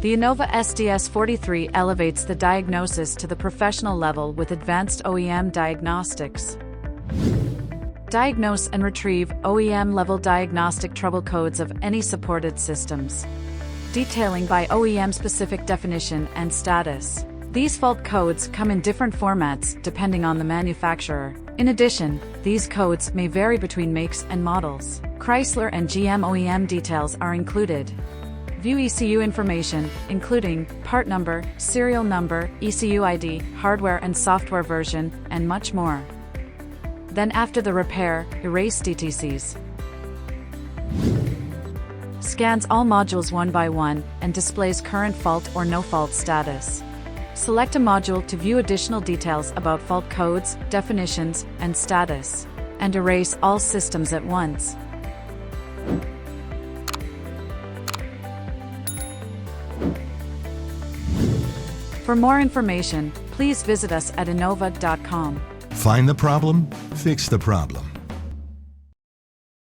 The Innova SDS43 elevates the diagnosis to the professional level with advanced OEM diagnostics. Diagnose and retrieve OEM-level diagnostic trouble codes of any supported systems. Detailing by OEM-specific definition and status. These fault codes come in different formats depending on the manufacturer. In addition, these codes may vary between makes and models. Chrysler and GM OEM details are included. View ECU information, including part number, serial number, ECU ID, hardware and software version, and much more. Then after the repair, erase DTCs. Scans all modules one by one and displays current fault or no fault status. Select a module to view additional details about fault codes, definitions, and status, and erase all systems at once. For more information, please visit us at Innova.com. Find the problem, fix the problem.